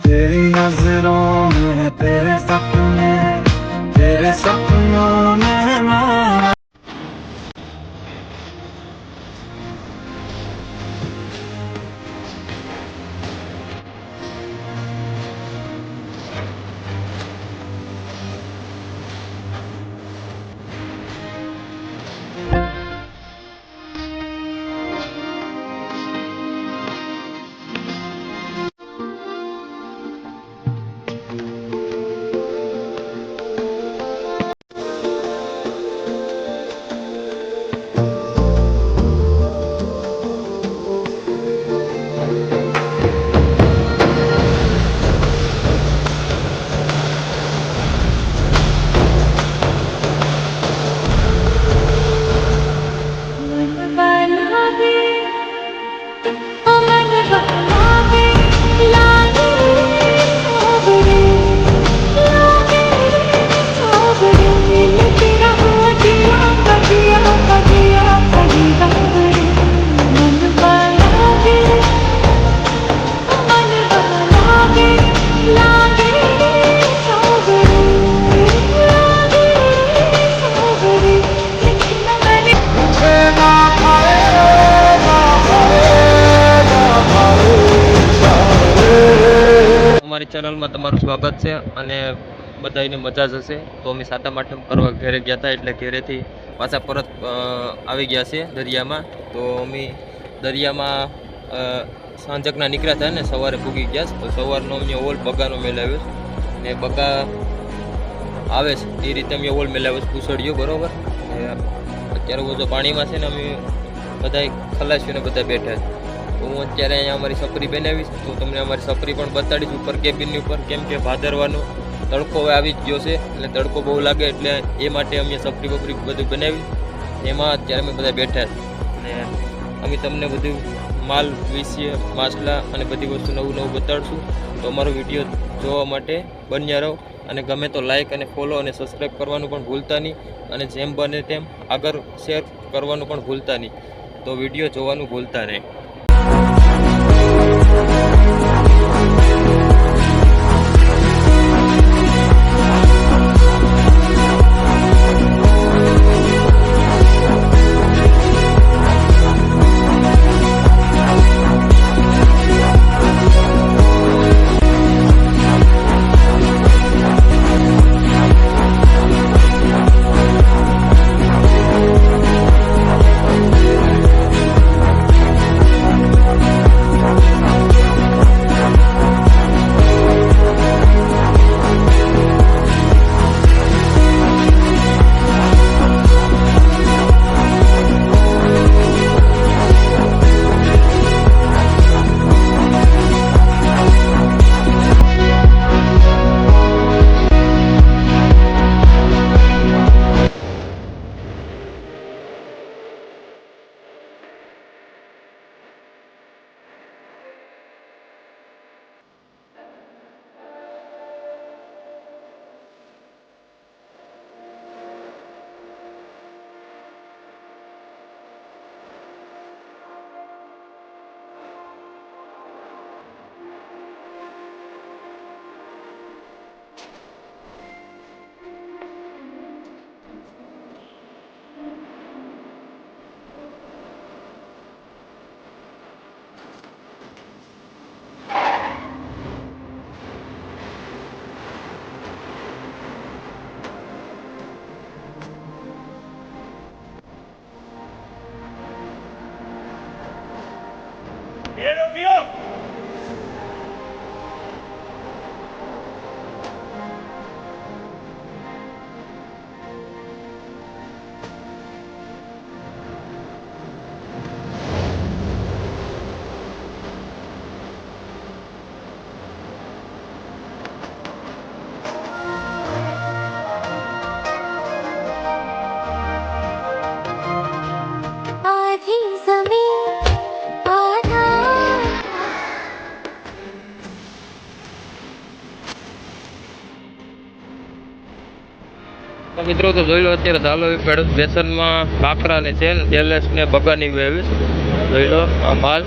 तेरी नजरों में है तेरे सपनों में मैं। અમારી ચેનલમાં તમારું સ્વાગત છે અને બધાને મજા જ હશે. તો અમે સાતમ આઠમ કરવા ઘરે ગયા હતા, એટલે ઘરેથી પાછા પરત આવી ગયા છે દરિયામાં. તો અમે દરિયામાં સાંજકના નીકળ્યા હતા ને સવારે પૂગી ગયા. તો સવારનો અમને ઓલ બગાનો મેળવ્યો ને બગા આવે છે એ રીતે અમે ઓલ મેળવ્યો પૂછડ્યો બરાબર. અત્યારે બધો પાણીમાં છે ને અમે બધા ખલાસીઓને બધા બેઠા છે. તો હું અત્યારે અહીંયા અમારી સપરી બનાવીશ, તો તમને અમારી સપરી પણ બતાડીશ ઉપર કેબિનની ઉપર. કેમ કે ભાદરવાનો તડકો હવે આવી જ ગયો છે, એટલે તડકો બહુ લાગે, એટલે એ માટે અમે સપરી બપરી બધું બનાવી. એમાં અત્યારે અમે બધા બેઠા અને અમે તમને બધું માલ વિશે માછલા અને બધી વસ્તુ નવું નવું બતાડશું. તો અમારો વિડીયો જોવા માટે બન્યા રહો અને ગમે તો લાઇક અને ફોલો અને સબસ્ક્રાઈબ કરવાનું પણ ભૂલતા નહીં, અને જેમ બને તેમ આગળ શેર કરવાનું પણ ભૂલતા નહીં. તો વિડીયો જોવાનું ભૂલતા નહીં. મિત્રો તો જોઈ લો, અત્યારે ચાલો બેસનમાં કાંકરા ને છે, તેલેસ ને બગાની વેવીશ. જોઈ લો આ માલ.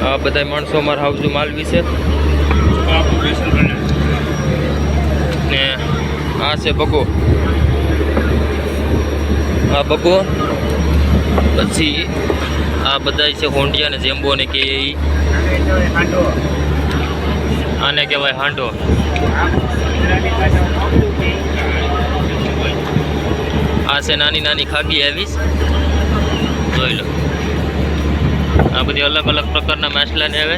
આ બધા માણસો મારા હાઉસનું માલ વિશે ને આ છે બગો, આ બગો. પછી આ બધા છે હોંડિયા ને જેમ્બો ને કે આને કહેવાય હાંડો. આ છે નાની નાની ખાગી આવીશ, જોઈ લો. આ બધી અલગ અલગ પ્રકારના માછલા ને આવે.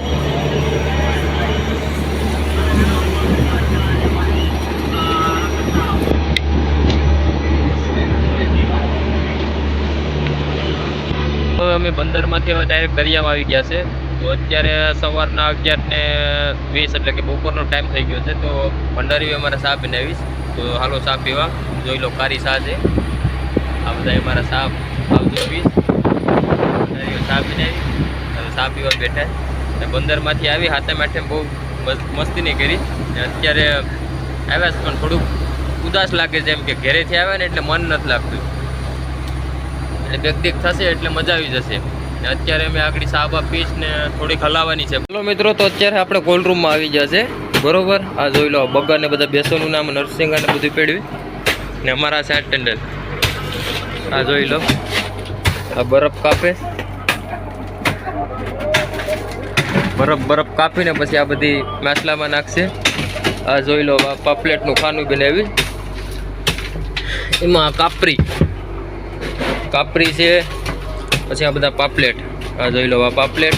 હવે અમે બંદરમાંથી હવે ડાયરેક્ટ દરિયામાં આવી ગયા છે. તો અત્યારે સવારના 11:20 એટલે કે બપોરનો ટાઈમ થઈ ગયો છે. તો ભંડારી અમારે ચા બનાવીશ, તો હાલો ચા પીવા. જોઈ લો કારી ચા છે. આ બધા અમારા ચા આવજો પીશ. ચા બનાવી હવે ચા પીવા બેઠા. બંદરમાંથી આવી હાથે માથે બહુ મસ્તી નહીં કરી. અત્યારે આવ્યા છે પણ થોડુંક ઉદાસ લાગે છે, એમ કે ઘરેથી આવ્યા ને એટલે મન નથી લાગતું. એટલે બેગદીક થશે એટલે મજા આવી જશે. અત્યારે અમે આગળ સાબા પીસ ને થોડીક હલાવવાની છે. ચલો મિત્રો, તો અત્યારે આપણે કોલ્ડ રૂમમાં આવી ગયા છે, બરોબર. આ જોઈ લો બગા ને બધા બેસવાનું નામ નરસિંગા ને બધું પેડવી ને અમારા છે ટેન્ડર. આ જોઈ લો આ બરફ કાપે, બરફ કાપીને પછી આ બધી માછલામાં નાખશે. આ જોઈ લો આ પાપલેટનું ખાનું બનાવી, એમાં કાપરી છે. પછી આ બધા પાપલેટ, આ જોઈ લો આ પાપલેટ,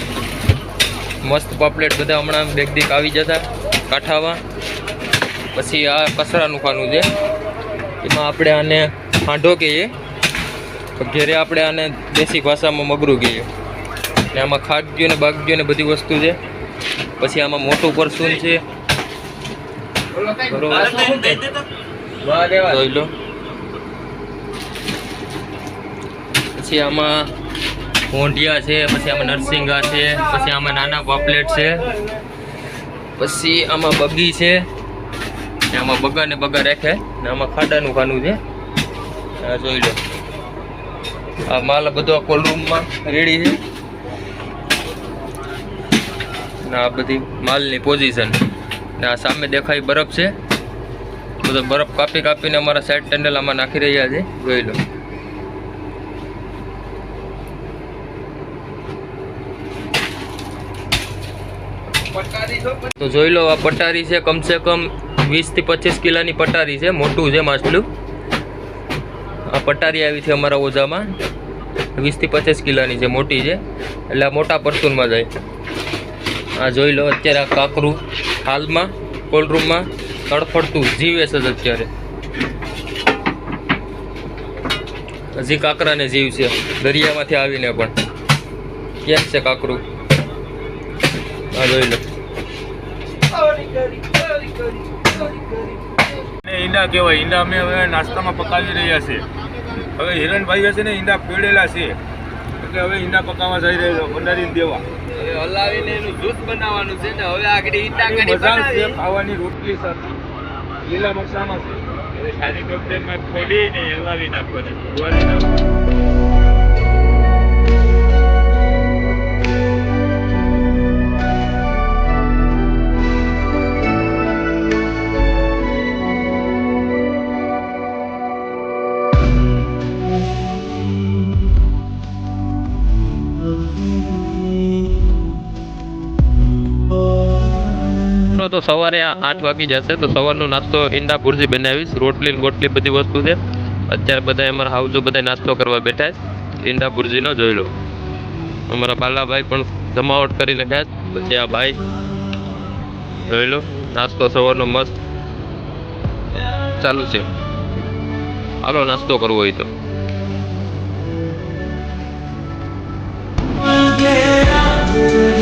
મસ્ત પાપલેટ બધા હમણાં બેગદીક આવી જતા કાઠાવા. પછી આ કસરાનું ખાનું છે, એમાં આપણે આને હાંડો કહીએ, ઘેરે આપણે આને દેશી ભાષામાં મગરું કહીએ. ને આમાં ખાગ્યો ને બાગ્યો ને બધી વસ્તુ છે. પછી આમાં મોટું પરસૂન છે, જોઈ લો. પછી આમાં હોંડિયા છે, પછી આમાં નરસિંગા છે, પછી આમાં નાના પાપલેટ છે, પછી આમાં બગી છે, ને આમાં બગા ને બગા રાખે, ને આમાં ખાડાનું ખાનું છે. આ જોઈ લો આ માલ બધો કોલ્ડ રૂમમાં રેડી છે. ને આ બધી માલની પોઝિશન. ને આ સામે દેખાય બરફ છે, બધો બરફ કાપી કાપીને અમારા સાઈડ ટેન્ડલ આમાં નાખી રહ્યા છે, જોઈ લો. તો જોઈ લો આ પટારી છે, કમસે કમ 20 થી 25 કિલોની પટારી છે, મોટું છે માછલું. આ પટારી આવી છે અમારા ઓજામાં, 20 થી 25 કિલોની છે, મોટી છે, એટલે આ મોટા પરસૂનમાં જાય. આ જોઈ લો અત્યારે આ કાંકરું હાલમાં કોલ્ડ રૂમમાં તડફડતું જીવે છે અત્યારે. હજી કાંકરાને જીવ છે દરિયામાંથી આવીને પણ. કેમ છે કાંકરું? આ જોઈ લો. ઈંડા કહેવાય. ઈંડા અમે હવે નાસ્તામાં પકાવી રહ્યા છે. હવે હિરણભાઈ છે ને ઈંડા પેડેલા છે, એટલે હવે ઈંડા પકાવવા જઈ રહ્યા છે ભંડારીને દેવા. હવે હલાવીને એનું જ્યુસ બનાવવાનું છે ને હવે આગળ ઈંડા કરી મજા છે બનાવી. ખાવાની રોટલી સાથે લીલા મરચામાં છે. હવે સારી ડોક્ટરમાં ખોલીને હલાવી નાખવાની. તો સવારે 8 વાગી જશે, તો સવારનો નાસ્તો ઈંડા ભુરજી બનાવીશ. રોટલી બોટલી બધી વસ્તુ છે. અત્યારે બધા અમારા હાઉસો બધા નાસ્તો કરવા બેઠા છે. ઈંડા ભુરજીનો જોઈ લો. અમારા બાલાભાઈ પણ જમાવટ કરીને ગયા. પછી આ ભાઈ જોઈ લો નાસ્તો સવારનો મસ્ત ચાલુ છે. હાલો નાસ્તો કરવો હોય તો. Get out.